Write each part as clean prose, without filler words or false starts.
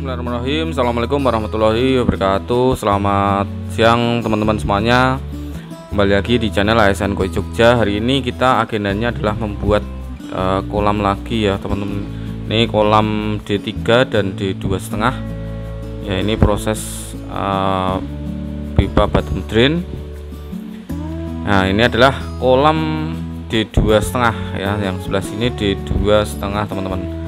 Bismillahirrahmanirrahim. Assalamualaikum warahmatullahi wabarakatuh. Selamat siang teman-teman semuanya. Kembali lagi di channel ASN Koi Jogja. Hari ini kita agendanya adalah membuat kolam lagi ya teman-teman. Ini kolam D3 dan D2,5. Ya, ini proses pipa bottom drain. Nah, ini adalah kolam D2,5 ya. Yang sebelah sini D2,5 teman-teman.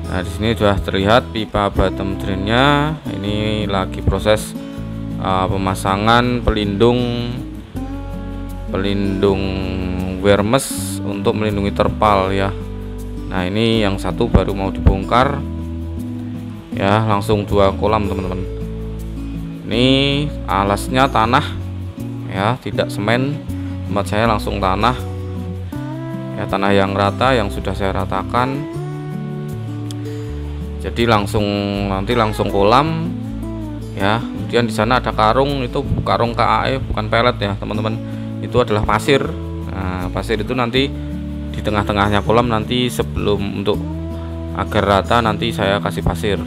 Nah, di sini sudah terlihat pipa bottom drainnya. Ini lagi proses pemasangan pelindung wear mesh untuk melindungi terpal ya. Nah, ini yang satu baru mau dibongkar ya, langsung 2 kolam teman-teman. Ini alasnya tanah ya, tidak semen. Tempat saya langsung tanah ya, tanah yang rata yang sudah saya ratakan. Jadi nanti langsung kolam ya. Kemudian di sana ada karung, itu karung KAE bukan pelet ya teman-teman, itu adalah pasir. Nah, pasir itu nanti di tengah-tengahnya kolam, nanti sebelum untuk agar rata nanti saya kasih pasir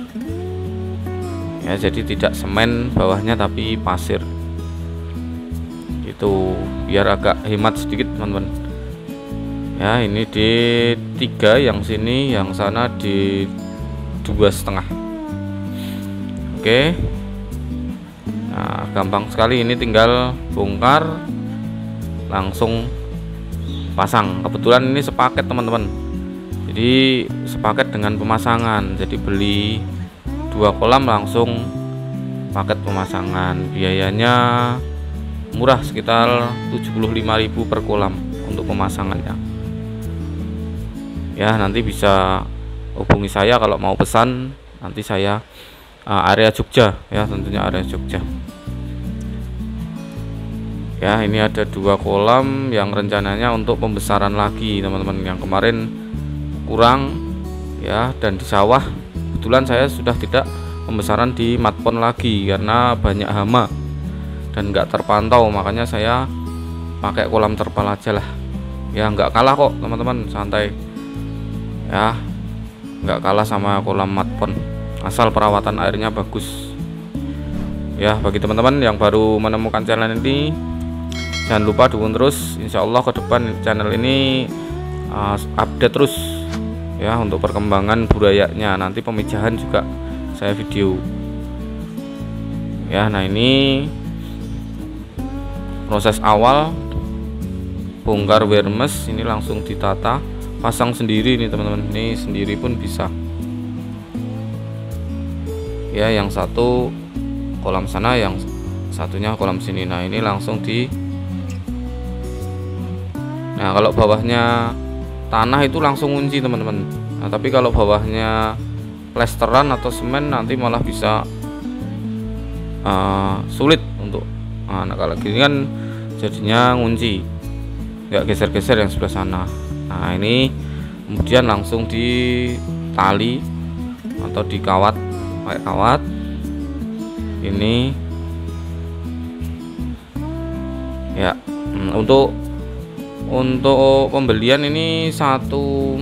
ya, jadi tidak semen bawahnya tapi pasir, itu biar agak hemat sedikit teman-teman ya. Ini D3 yang sini, yang sana di 2,5. Oke. Nah, gampang sekali, ini tinggal bongkar langsung pasang. Kebetulan ini sepaket teman-teman, jadi sepaket dengan pemasangan. Jadi beli 2 kolam langsung paket pemasangan. Biayanya murah, sekitar 75.000 per kolam untuk pemasangannya ya. Nanti bisa hubungi saya kalau mau pesan. Nanti saya area Jogja ya, tentunya area Jogja ya. Ini ada 2 kolam yang rencananya untuk pembesaran lagi teman-teman. Yang kemarin kurang ya, dan di sawah kebetulan saya sudah tidak pembesaran di matpon lagi karena banyak hama dan nggak terpantau, makanya saya pakai kolam terpal aja lah ya. Nggak kalah kok teman-teman, santai ya, nggak kalah sama kolam matpon, asal perawatan airnya bagus ya. Bagi teman-teman yang baru menemukan channel ini, jangan lupa dukung terus. Insya Allah ke depan channel ini update terus ya untuk perkembangan budayanya. Nanti pemijahan juga saya video ya. Nah, ini proses awal bongkar wear mesh, ini langsung ditata, pasang sendiri nih teman-teman. Ini sendiri pun bisa ya. Yang satu kolam sana, yang satunya kolam sini. Nah, ini langsung nah, kalau bawahnya tanah itu langsung kunci teman-teman. Nah, tapi kalau bawahnya plesteran atau semen nanti malah bisa sulit untuk nah, kalau gini kan jadinya ngunci, nggak geser-geser yang sebelah sana. Nah, ini kemudian langsung ditali atau dikawat pakai kawat ini ya. Untuk pembelian ini satu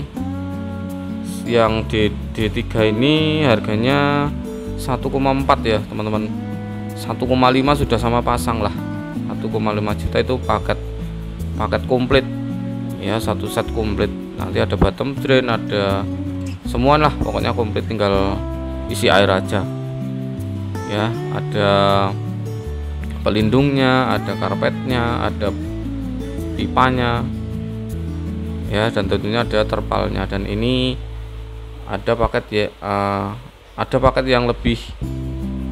yang D3 ini harganya 1,4 ya teman-teman. 1,5 sudah sama pasang lah. 1,5 juta itu paket komplit ya, satu set komplit. Nanti ada bottom drain, ada semua lah pokoknya komplit, tinggal isi air aja ya. Ada pelindungnya, ada karpetnya, ada pipanya ya, dan tentunya ada terpalnya. Dan ini ada paket ya, ada paket yang lebih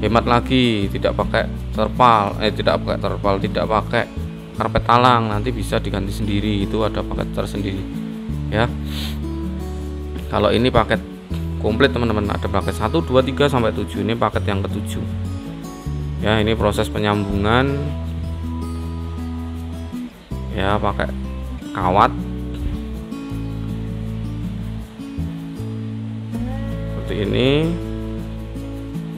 hemat lagi, tidak pakai terpal, tidak pakai karpet talang, nanti bisa diganti sendiri, itu ada paket tersendiri ya. Kalau ini paket komplit teman-teman, ada paket 1, 2, 3 sampai 7. Ini paket yang ke-7 ya. Ini proses penyambungan ya, pakai kawat seperti ini.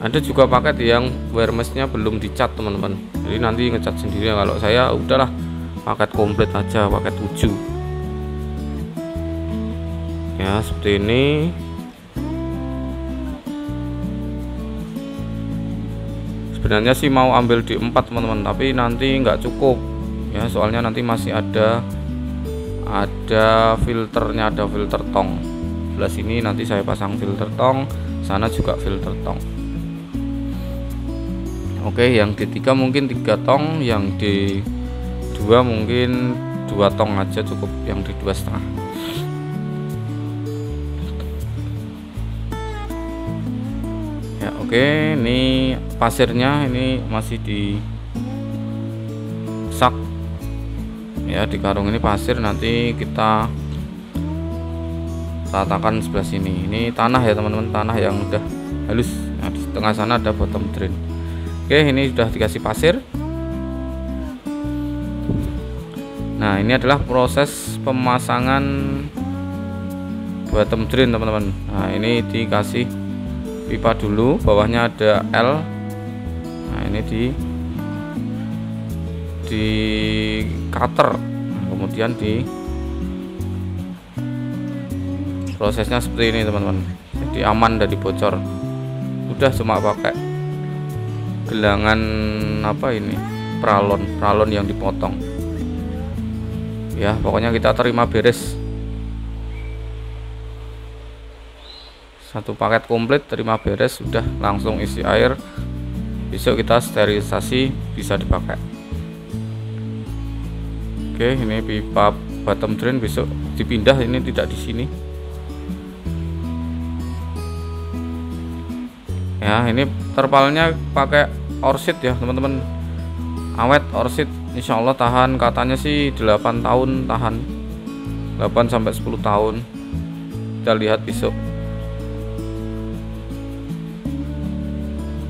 Ada juga paket yang wear meshnya belum dicat teman-teman, jadi nanti ngecat sendiri. Kalau saya udahlah paket komplit aja, paket 7 ya, seperti ini. Sebenarnya sih mau ambil di 4 teman-teman, tapi nanti nggak cukup ya, soalnya nanti masih ada filternya, ada filter tong. Sebelah sini nanti saya pasang filter tong, sana juga filter tong. Oke, yang di 3 mungkin 3 tong, yang di 2 mungkin 2 tong aja cukup, yang di 2,5. Ya oke, ini pasirnya ini masih di sak ya, di karung ini pasir, nanti kita ratakan sebelah sini. Ini tanah ya teman-teman, tanah yang udah halus. Nah, di tengah sana ada bottom drain. Oke, ini sudah dikasih pasir. Nah, ini adalah proses pemasangan bottom drain teman-teman. Nah, ini dikasih pipa dulu, bawahnya ada L. Nah, ini di cutter, kemudian di prosesnya seperti ini teman-teman, jadi aman dari bocor. Udah cuma pakai gelangan apa ini, pralon yang dipotong ya, pokoknya kita terima beres. Satu paket komplit terima beres, sudah langsung isi air, besok kita sterilisasi, bisa dipakai. Oke, ini pipa bottom drain besok dipindah, ini tidak di sini ya. Ini terpalnya pakai orsit ya teman-teman, awet orsit, insya Allah tahan, katanya sih 8 tahun tahan, 8 sampai 10 tahun, kita lihat besok.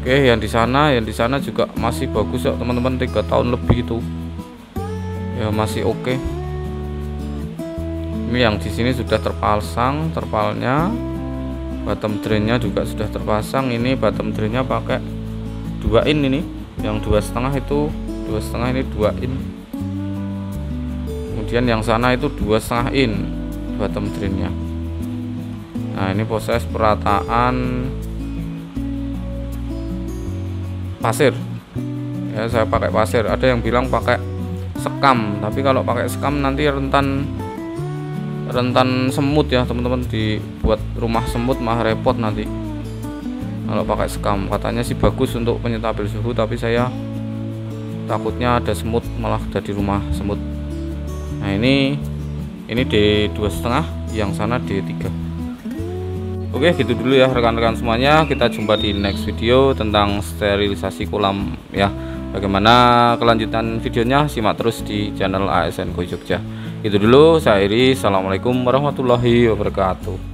Oke, yang di sana juga masih bagus ya teman-teman, 3 tahun lebih itu ya, masih oke. Ini yang di sini sudah terpasang terpalnya, bottom drainnya juga sudah terpasang. Ini bottom drainnya pakai 2 in, ini yang 2,5 itu 2,5, ini 2 in, kemudian yang sana itu 2,5 in bottom drainnya. Nah, ini proses perataan pasir ya, saya pakai pasir. Ada yang bilang pakai sekam, tapi kalau pakai sekam nanti rentan semut ya teman-teman, dibuat rumah semut mah repot nanti kalau pakai sekam. Katanya sih bagus untuk penstabil suhu, tapi saya takutnya ada semut, malah jadi rumah semut. Nah, ini D 2,5, yang sana D3. Oke, gitu dulu ya rekan-rekan semuanya, kita jumpa di next video tentang sterilisasi kolam ya. Bagaimana kelanjutan videonya, simak terus di channel ASN Koi Jogja. Itu dulu, saya Iri, assalamualaikum warahmatullahi wabarakatuh.